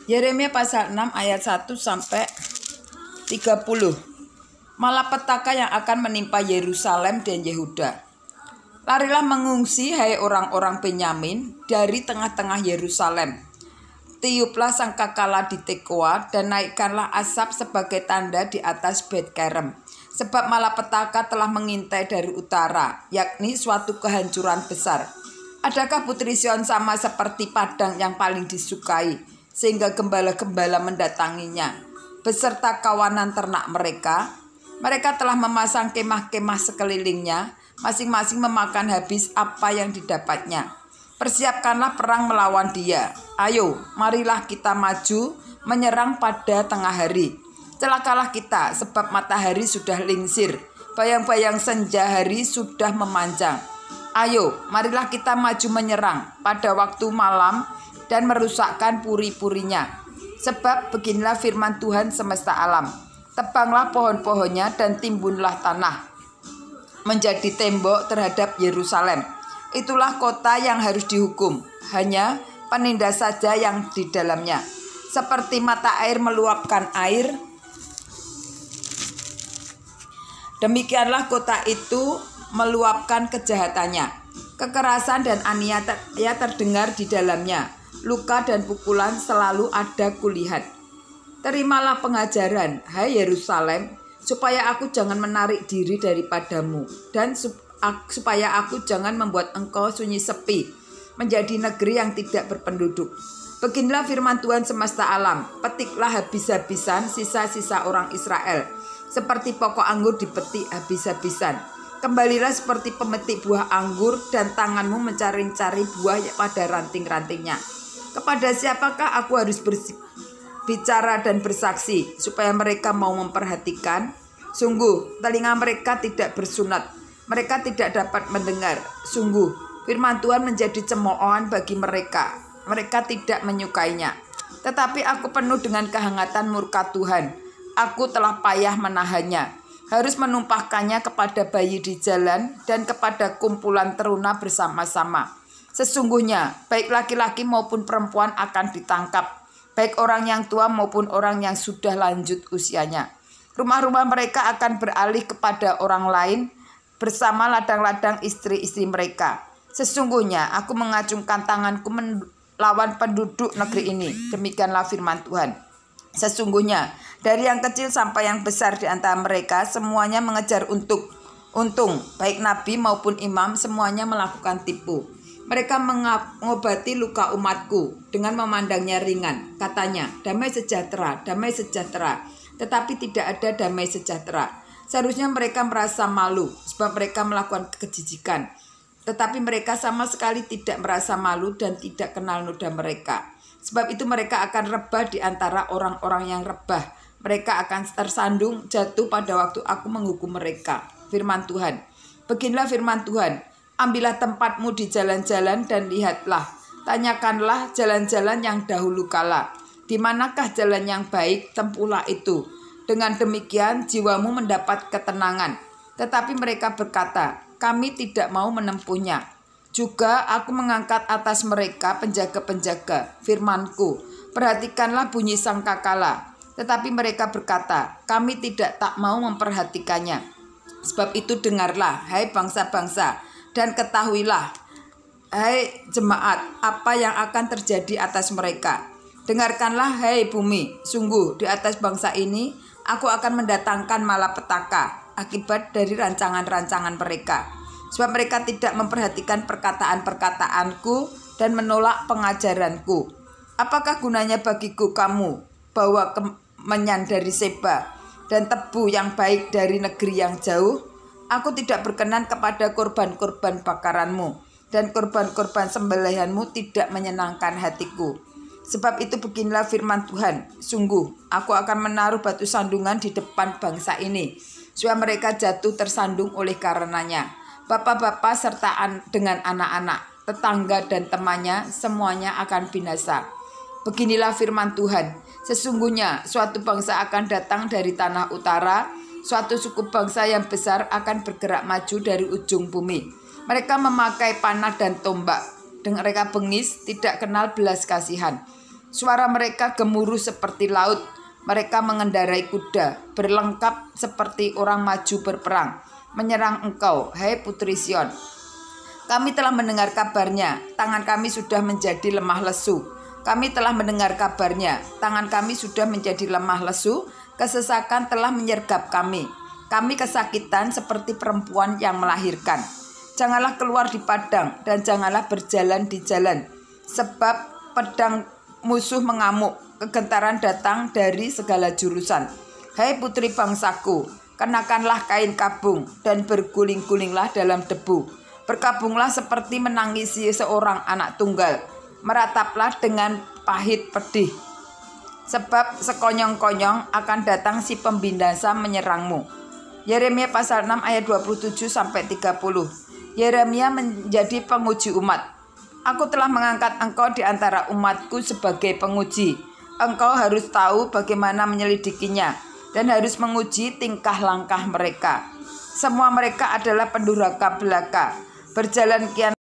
Yeremia pasal 6 ayat 1 sampai 30. Malapetaka yang akan menimpa Yerusalem dan Yehuda. Larilah mengungsi, hai orang-orang Benyamin, dari tengah-tengah Yerusalem. Tiuplah sangkakala di Tekoa dan naikkanlah asap sebagai tanda di atas Bet Kerem. Sebab malapetaka telah mengintai dari utara, yakni suatu kehancuran besar. Adakah putri Sion sama seperti padang yang paling disukai, sehingga gembala-gembala mendatanginya, beserta kawanan ternak mereka? Mereka telah memasang kemah-kemah sekelilingnya, masing-masing memakan habis apa yang didapatnya. Persiapkanlah perang melawan dia. Ayo, marilah kita maju, menyerang pada tengah hari. Celakalah kita, sebab matahari sudah lingsir, bayang-bayang senja hari sudah memanjang. Ayo, marilah kita maju menyerang pada waktu malam dan merusakkan puri-purinya. Sebab beginilah firman Tuhan semesta alam. Tebanglah pohon-pohonnya dan timbunlah tanah menjadi tembok terhadap Yerusalem. Itulah kota yang harus dihukum, hanya penindas saja yang di dalamnya. Seperti mata air meluapkan air, demikianlah kota itu meluapkan kejahatannya. Kekerasan dan aniaya terdengar di dalamnya. Luka dan pukulan selalu ada kulihat. Terimalah pengajaran, hai Yerusalem, supaya aku jangan menarik diri daripadamu, dan supaya aku jangan membuat engkau sunyi sepi, menjadi negeri yang tidak berpenduduk. Beginilah firman Tuhan semesta alam, petiklah habis-habisan sisa-sisa orang Israel, seperti pokok anggur dipetik habis-habisan. Kembalilah seperti pemetik buah anggur, dan tanganmu mencari-cari buah pada ranting-rantingnya. Kepada siapakah aku harus bicara dan bersaksi, supaya mereka mau memperhatikan? Sungguh, telinga mereka tidak bersunat, mereka tidak dapat mendengar. Sungguh, firman Tuhan menjadi cemoohan bagi mereka, mereka tidak menyukainya. Tetapi aku penuh dengan kehangatan murka Tuhan, aku telah payah menahannya, harus menumpahkannya kepada bayi di jalan dan kepada kumpulan teruna bersama-sama. Sesungguhnya, baik laki-laki maupun perempuan akan ditangkap, baik orang yang tua maupun orang yang sudah lanjut usianya. Rumah-rumah mereka akan beralih kepada orang lain bersama ladang-ladang istri-istri mereka. Sesungguhnya aku mengacungkan tanganku melawan penduduk negeri ini. Demikianlah firman Tuhan. Sesungguhnya dari yang kecil sampai yang besar di antara mereka semuanya mengejar untung, baik nabi maupun imam semuanya melakukan tipu. Mereka mengobati luka umatku dengan memandangnya ringan. Katanya, damai sejahtera, tetapi tidak ada damai sejahtera. Seharusnya mereka merasa malu sebab mereka melakukan kejijikan. Tetapi mereka sama sekali tidak merasa malu dan tidak kenal noda mereka. Sebab itu mereka akan rebah di antara orang-orang yang rebah. Mereka akan tersandung jatuh pada waktu aku menghukum mereka. Firman Tuhan. Beginilah firman Tuhan. Ambillah tempatmu di jalan-jalan dan lihatlah. Tanyakanlah jalan-jalan yang dahulu kala. Di manakah jalan yang baik, tempuhlah itu. Dengan demikian jiwamu mendapat ketenangan. Tetapi mereka berkata, kami tidak mau menempuhnya. Juga aku mengangkat atas mereka penjaga-penjaga, firmanku. Perhatikanlah bunyi sangkakala. Tetapi mereka berkata, kami tak mau memperhatikannya. Sebab itu dengarlah, hai bangsa-bangsa, dan ketahuilah, hai jemaat, apa yang akan terjadi atas mereka. Dengarkanlah, hai bumi, sungguh di atas bangsa ini aku akan mendatangkan malapetaka akibat dari rancangan-rancangan mereka. Sebab mereka tidak memperhatikan perkataan-perkataanku dan menolak pengajaranku. Apakah gunanya bagiku kamu bawa kemenyan dari Seba dan tebu yang baik dari negeri yang jauh? Aku tidak berkenan kepada korban-korban bakaranmu, dan korban-korban sembelihanmu tidak menyenangkan hatiku. Sebab itu beginilah firman Tuhan, sungguh aku akan menaruh batu sandungan di depan bangsa ini, supaya mereka jatuh tersandung oleh karenanya. Bapak-bapak serta dengan anak-anak, tetangga dan temannya, semuanya akan binasa. Beginilah firman Tuhan, sesungguhnya suatu bangsa akan datang dari tanah utara, suatu suku bangsa yang besar akan bergerak maju dari ujung bumi. Mereka memakai panah dan tombak, dan mereka bengis, tidak kenal belas kasihan. Suara mereka gemuruh seperti laut. Mereka mengendarai kuda, berlengkap seperti orang maju berperang, menyerang engkau, hai Putri Sion. Kami telah mendengar kabarnya, tangan kami sudah menjadi lemah lesu. Kami telah mendengar kabarnya, tangan kami sudah menjadi lemah lesu, kesesakan telah menyergap kami. Kami kesakitan seperti perempuan yang melahirkan. Janganlah keluar di padang dan janganlah berjalan di jalan, sebab pedang musuh mengamuk, kegentaran datang dari segala jurusan. Hai putri bangsaku, kenakanlah kain kabung dan berguling-gulinglah dalam debu. Berkabunglah seperti menangisi seorang anak tunggal. Merataplah dengan pahit pedih. Sebab sekonyong-konyong akan datang si pembinasa menyerangmu. Yeremia pasal 6 ayat 27-30. Yeremia menjadi penguji umat. Aku telah mengangkat engkau di antara umatku sebagai penguji. Engkau harus tahu bagaimana menyelidikinya dan harus menguji tingkah langkah mereka. Semua mereka adalah pendurhaka belaka, berjalan kian